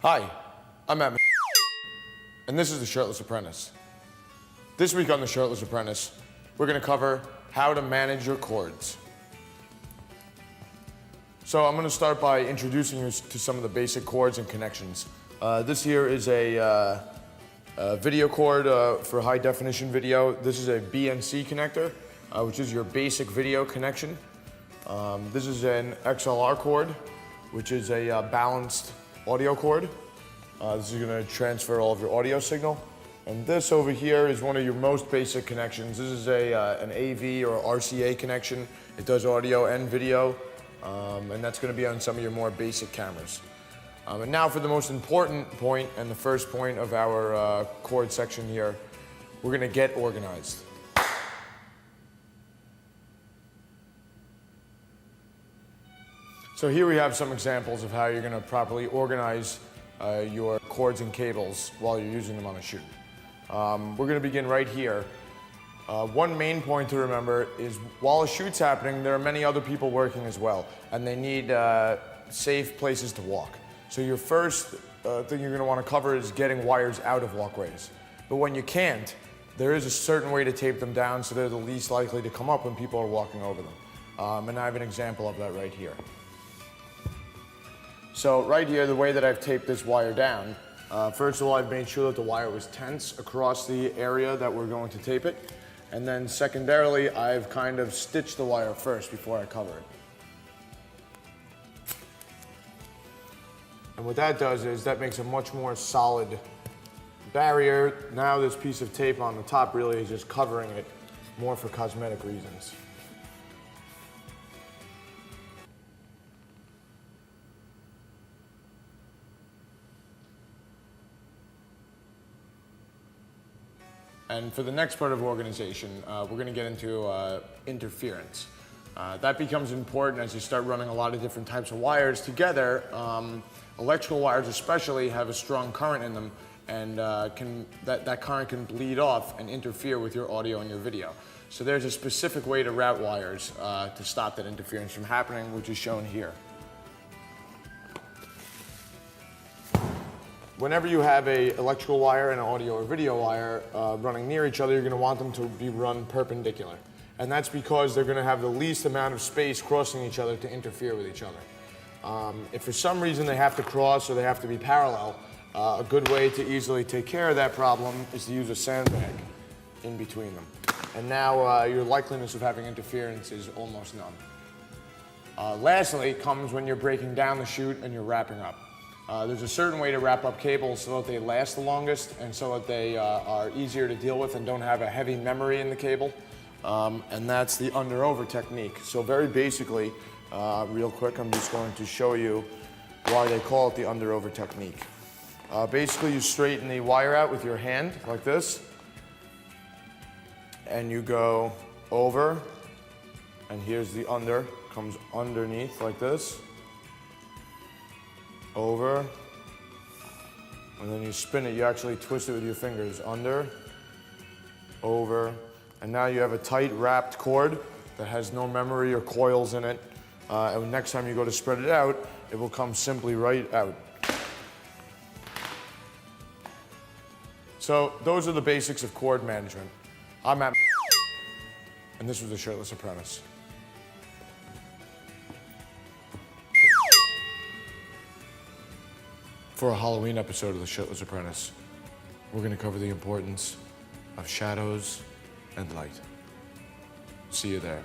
Hi, I'm Matt, and this is The Shirtless Apprentice. This week on The Shirtless Apprentice, we're going to cover how to manage your chords. So I'm going to start by introducing you to some of the basic chords and connections. This here is a video cord for high definition video. This is a BNC connector, which is your basic video connection. This is an XLR cord, which is a balanced audio cord. This is going to transfer all of your audio signal. And this over here is one of your most basic connections. This is an AV or RCA connection. It does audio and video, and that's going to be on some of your more basic cameras. And now for the most important point and the first point of our chord section here, we're going to get organized. So here we have some examples of how you're going to properly organize your cords and cables while you're using them on a shoot. We're going to begin right here. One main point to remember is while a shoot's happening, there are many other people working as well, and they need safe places to walk. So your first thing you're going to want to cover is getting wires out of walkways. But when you can't, there is a certain way to tape them down so they're the least likely to come up when people are walking over them. And I have an example of that right here. So right here, the way that I've taped this wire down, first of all, I've made sure that the wire was tense across the area that we're going to tape it. And then secondarily, I've kind of stitched the wire first before I cover it. And what that does is that makes a much more solid barrier. Now this piece of tape on the top really is just covering it more for cosmetic reasons. And for the next part of organization, we're going to get into interference. That becomes important as you start running a lot of different types of wires together. Electrical wires especially have a strong current in them, and that current can bleed off and interfere with your audio and your video. So there's a specific way to route wires to stop that interference from happening, which is shown here. Whenever you have an electrical wire and an audio or video wire running near each other, you're going to want them to be run perpendicular. And that's because they're going to have the least amount of space crossing each other to interfere with each other. If for some reason they have to cross or they have to be parallel, a good way to easily take care of that problem is to use a sandbag in between them. And now your likeliness of having interference is almost none. Lastly comes when you're breaking down the shoot and you're wrapping up. There's a certain way to wrap up cables so that they last the longest and so that they are easier to deal with and don't have a heavy memory in the cable. And that's the under-over technique. So very basically, real quick, I'm just going to show you why they call it the under-over technique. Basically, you straighten the wire out with your hand like this, and you go over, and here's the under, comes underneath like this. Over, and then you spin it. You actually twist it with your fingers. Under, over, and now you have a tight wrapped cord that has no memory or coils in it. And next time you go to spread it out, it will come simply right out. So those are the basics of chord management. I'm Matt, and this was The Shirtless Apprentice. For a Halloween episode of The Shirtless Apprentice, we're going to cover the importance of shadows and light. See you there.